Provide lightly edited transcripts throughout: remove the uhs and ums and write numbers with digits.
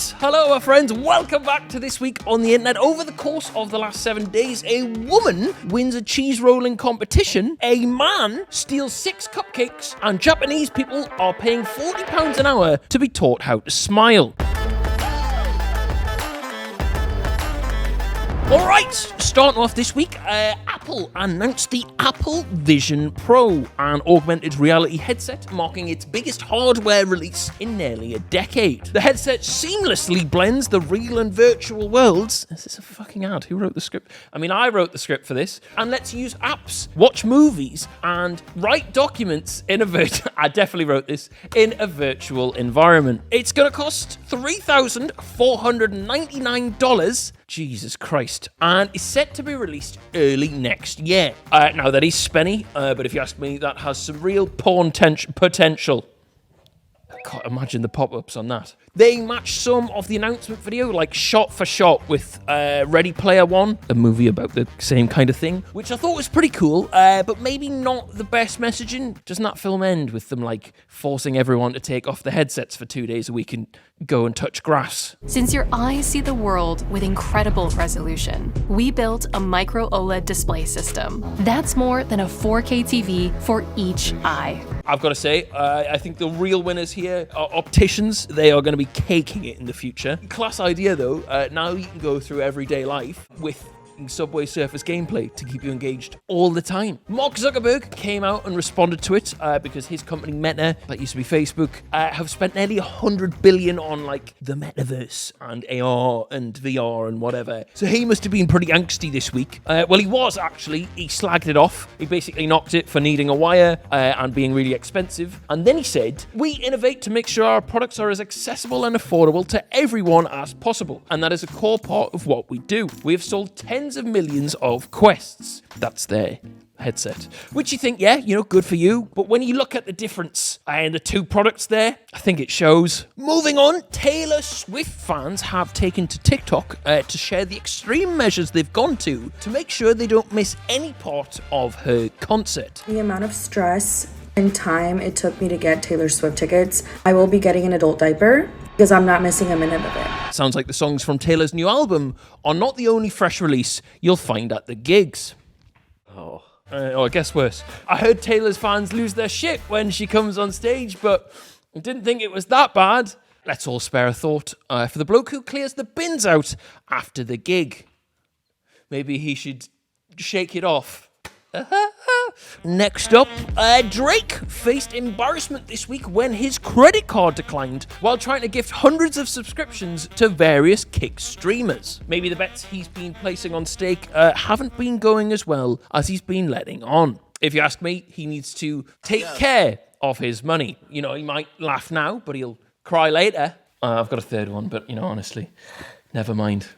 Alright, hello our friends, welcome back to This Week on the Internet. Over the course of the last 7 days, a woman wins a cheese rolling competition, a man steals 6 cupcakes, and Japanese people are paying £40 an hour to be taught how to smile. Alright, starting off this week, Apple announced the Apple Vision Pro, an augmented reality headset marking its biggest hardware release in nearly a decade. The headset seamlessly blends the real and virtual worlds. Is this a fucking ad? Who wrote the script? I mean, I wrote the script for this, and lets you use apps, watch movies, and write documents in a I definitely wrote this, in a virtual environment. It's gonna cost $3,499. Jesus Christ. And is set to be released early next year. Now, that is spenny, but if you ask me, that has some real porn potential. I can't imagine the pop-ups on that. They match some of the announcement video, like shot for shot, with Ready Player One, a movie about the same kind of thing, which I thought was pretty cool, but maybe not the best messaging. Doesn't that film end with them, like, forcing everyone to take off the headsets for 2 days a week and go and touch grass? Since your eyes see the world with incredible resolution, we built a micro OLED display system. That's more than a 4K TV for each eye. I've got to say, I think the real winners here are opticians. They are going to be caking it in the future. Class idea though, now you can go through everyday life with Subway Surfers gameplay to keep you engaged all the time. Mark Zuckerberg came out and responded to it because his company Meta, that used to be Facebook, have spent nearly $100 billion on like the metaverse and AR and VR and whatever. So he must have been pretty angsty this week. Well, he was actually. He slagged it off. He basically knocked it for needing a wire and being really expensive. And then he said, "We innovate to make sure our products are as accessible and affordable to everyone as possible. And that is a core part of what we do. We have sold tens of millions of Quests." That's their headset. Which you think, yeah, you know, good for you. But when you look at the difference in the two products there, I think it shows. Moving on, Taylor Swift fans have taken to TikTok to share the extreme measures they've gone to make sure they don't miss any part of her concert. The amount of stress and time it took me to get Taylor Swift tickets, I will be getting an adult diaper because I'm not missing a minute of it. Sounds like the songs from Taylor's new album are not the only fresh release you'll find at the gigs. Or I guess worse. I heard Taylor's fans lose their shit when she comes on stage, but I didn't think it was that bad. Let's all spare a thought for the bloke who clears the bins out after the gig. Maybe he should shake it off. Next up, Drake faced embarrassment this week when his credit card declined while trying to gift hundreds of subscriptions to various Kick streamers. Maybe the bets he's been placing on stake haven't been going as well as he's been letting on. If you ask me, he needs to take care of his money. You know, he might laugh now, but he'll cry later. I've got a third one, but, you know, honestly, never mind.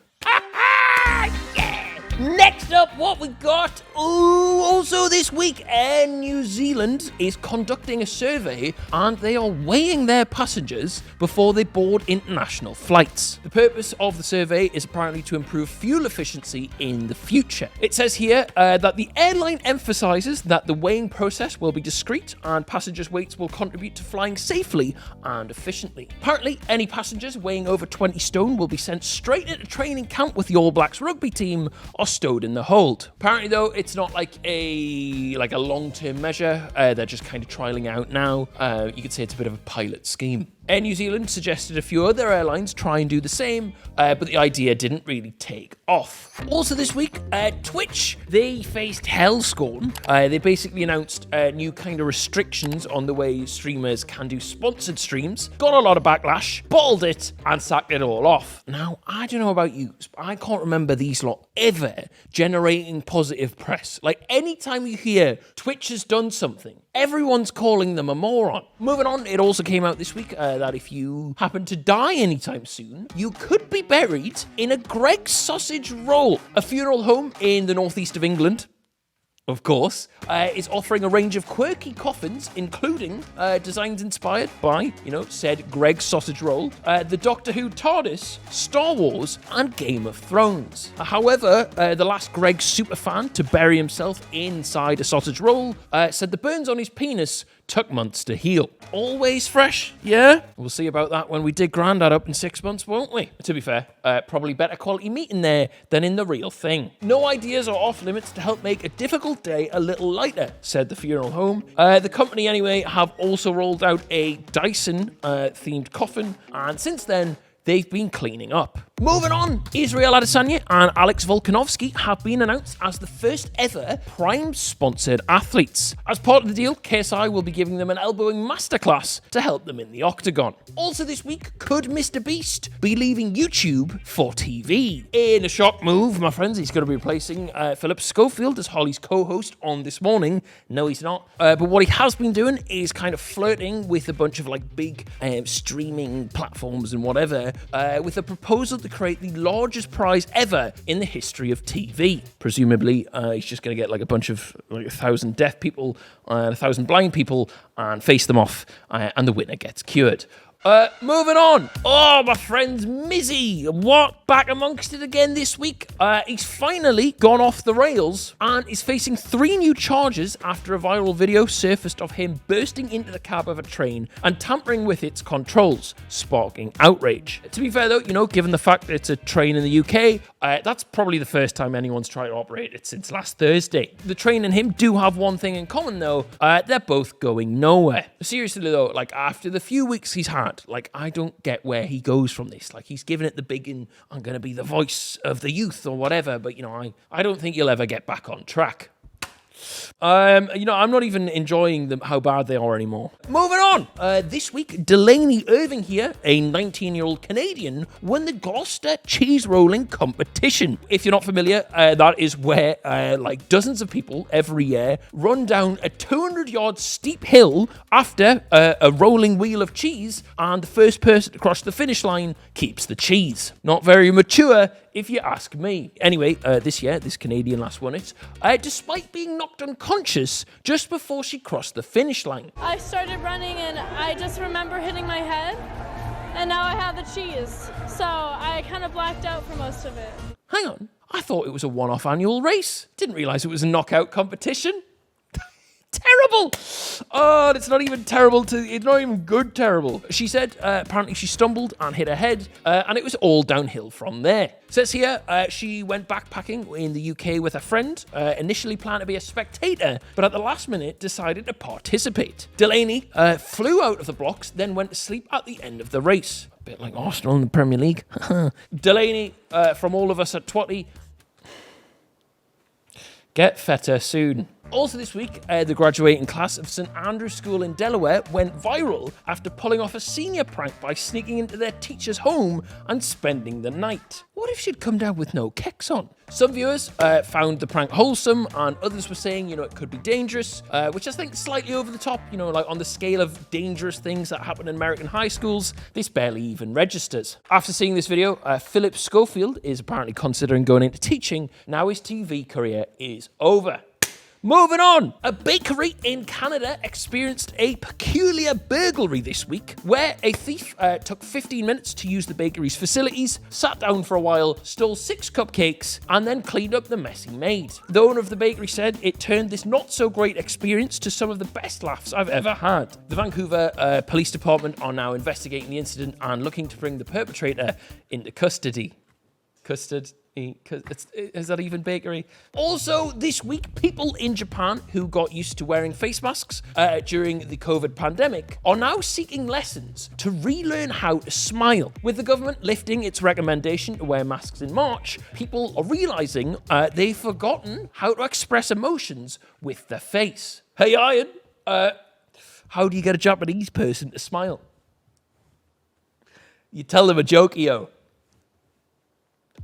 Next up, what we got? Also this week, Air New Zealand is conducting a survey and they are weighing their passengers before they board international flights. The purpose of the survey is apparently to improve fuel efficiency in the future. It says here that the airline emphasizes that the weighing process will be discreet and passengers' weights will contribute to flying safely and efficiently. Apparently, any passengers weighing over 20 stone will be sent straight into training camp with the All Blacks rugby team or stowed in the hold. Apparently, though, it's not like a long-term measure. They're just kind of trialing out now. You could say it's a bit of a pilot scheme. Air New Zealand suggested a few other airlines try and do the same, but the idea didn't really take off. Also this week, Twitch, they faced hellscorn. They basically announced new kind of restrictions on the way streamers can do sponsored streams, got a lot of backlash, bottled it, and sacked it all off. Now, I don't know about you, but I can't remember these lot ever generating positive press. Like, anytime you hear Twitch has done something, everyone's calling them a moron. Moving on, it also came out this week that if you happen to die anytime soon, you could be buried in a Greggs sausage roll. A funeral home in the northeast of England, of course, is offering a range of quirky coffins, including designs inspired by, said Greggs sausage roll, the Doctor Who TARDIS, Star Wars, and Game of Thrones. However, the last Greggs superfan to bury himself inside a sausage roll said the burns on his penis took months to heal. Always fresh, yeah? We'll see about that when we dig Grandad up in 6 months, won't we? To be fair, probably better quality meat in there than in the real thing. No ideas are off limits to help make a difficult day a little lighter, said the funeral home. The company, anyway, have also rolled out a Dyson-themed coffin, and since then, they've been cleaning up. Moving on, Israel Adesanya and Alex Volkanovski have been announced as the first ever Prime-sponsored athletes. As part of the deal, KSI will be giving them an elbowing masterclass to help them in the octagon. Also this week, could MrBeast be leaving YouTube for TV? In a shock move, my friends, he's going to be replacing Philip Schofield as Holly's co-host on This Morning. No, he's not. But what he has been doing is kind of flirting with a bunch of like big streaming platforms and whatever, with a proposal to create the largest prize ever in the history of TV. Presumably, he's just going to get like a bunch of like 1,000 deaf people and 1,000 blind people and face them off, and the winner gets cured. Moving on. Oh, my friends, Mizzy. What? Back amongst it again this week. He's finally gone off the rails and is facing 3 new charges after a viral video surfaced of him bursting into the cab of a train and tampering with its controls, sparking outrage. To be fair though, given the fact that it's a train in the UK, that's probably the first time anyone's tried to operate it since last Thursday. The train and him do have one thing in common though. They're both going nowhere. Seriously though, like after the few weeks he's had, like, I don't get where he goes from this. Like, he's giving it the big, I'm going to be the voice of the youth or whatever, but, I don't think he'll ever get back on track. I'm not even enjoying them how bad they are anymore. Moving on. This week, Delaney Irving here, a 19-year-old Canadian, won the Gloucester cheese rolling competition. If you're not familiar, that is where like dozens of people every year run down a 200-yard steep hill after a rolling wheel of cheese, and the first person to cross the finish line keeps the cheese. Not very mature, if you ask me. Anyway, this year, this Canadian lass won it, despite being knocked unconscious just before she crossed the finish line. I started running and I just remember hitting my head, and now I have the cheese. So I kind of blacked out for most of it. Hang on, I thought it was a one-off annual race. Didn't realize it was a knockout competition. Terrible! Oh, it's not even terrible it's not even good terrible. She said apparently she stumbled and hit her head, and it was all downhill from there. It says here, she went backpacking in the UK with a friend, initially planned to be a spectator, but at the last minute decided to participate. Delaney flew out of the blocks, then went to sleep at the end of the race. A bit like Arsenal in the Premier League. Delaney, from all of us at Twatty, get fatter soon. Also this week, the graduating class of St Andrew's School in Delaware went viral after pulling off a senior prank by sneaking into their teacher's home and spending the night. What if she'd come down with no kicks on? Some viewers found the prank wholesome, and others were saying, it could be dangerous, which I think is slightly over the top, like on the scale of dangerous things that happen in American high schools, this barely even registers. After seeing this video, Philip Schofield is apparently considering going into teaching. Now his TV career is over. Moving on, a bakery in Canada experienced a peculiar burglary this week, where a thief took 15 minutes to use the bakery's facilities, sat down for a while, stole 6 cupcakes, and then cleaned up the mess he made. The owner of the bakery said it turned this not-so-great experience to some of the best laughs I've ever had. The Vancouver Police Department are now investigating the incident and looking to bring the perpetrator into custody. Is that even bakery? Also, this week, people in Japan who got used to wearing face masks during the COVID pandemic are now seeking lessons to relearn how to smile. With the government lifting its recommendation to wear masks in March, people are realizing they've forgotten how to express emotions with their face. Hey, Ian, how do you get a Japanese person to smile? You tell them a joke, yo.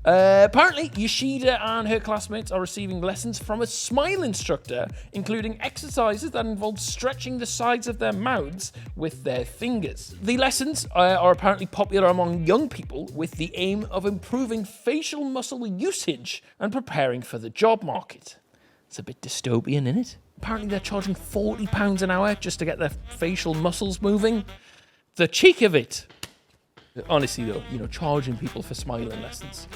Apparently, Yoshida and her classmates are receiving lessons from a smile instructor, including exercises that involve stretching the sides of their mouths with their fingers. The lessons are apparently popular among young people with the aim of improving facial muscle usage and preparing for the job market. It's a bit dystopian, isn't it? Apparently, they're charging £40 an hour just to get their facial muscles moving. The cheek of it. Honestly, though, charging people for smiling lessons.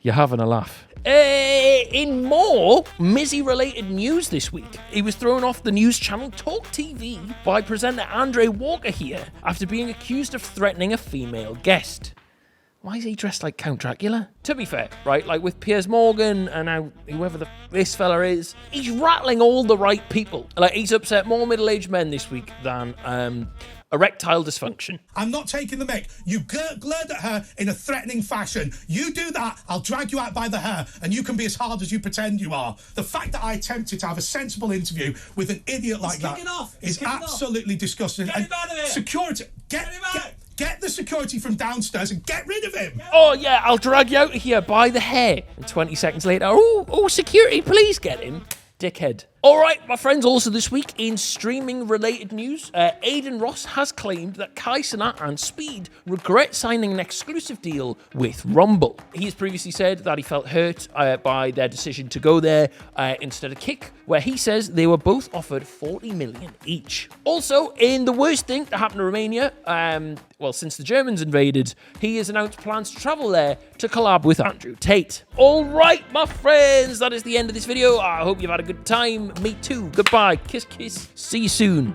You're having a laugh. In more Mizzy-related news this week, he was thrown off the news channel Talk TV by presenter Andre Walker here after being accused of threatening a female guest. Why is he dressed like Count Dracula? To be fair, right, like with Piers Morgan and now whoever this fella is, he's rattling all the right people. Like, he's upset more middle-aged men this week than erectile dysfunction. I'm not taking the mick. You glared at her in a threatening fashion. You do that, I'll drag you out by the hair and you can be as hard as you pretend you are. The fact that I attempted to have a sensible interview with an idiot like that is absolutely disgusting. Get him out of here. Security, get the security from downstairs and get rid of him. Oh yeah, I'll drag you out of here by the hair. And 20 seconds later, oh, security, please get him. Dickhead. All right, my friends, also this week in streaming-related news, Adin Ross has claimed that Cenat and Speed regret signing an exclusive deal with Rumble. He has previously said that he felt hurt by their decision to go there instead of Kick, where he says they were both offered 40 million each. Also, in the worst thing that happened to Romania, since the Germans invaded, he has announced plans to travel there to collab with Andrew Tate. All right, my friends, that is the end of this video. I hope you've had a good time. Me too. Goodbye. Kiss, kiss. See you soon.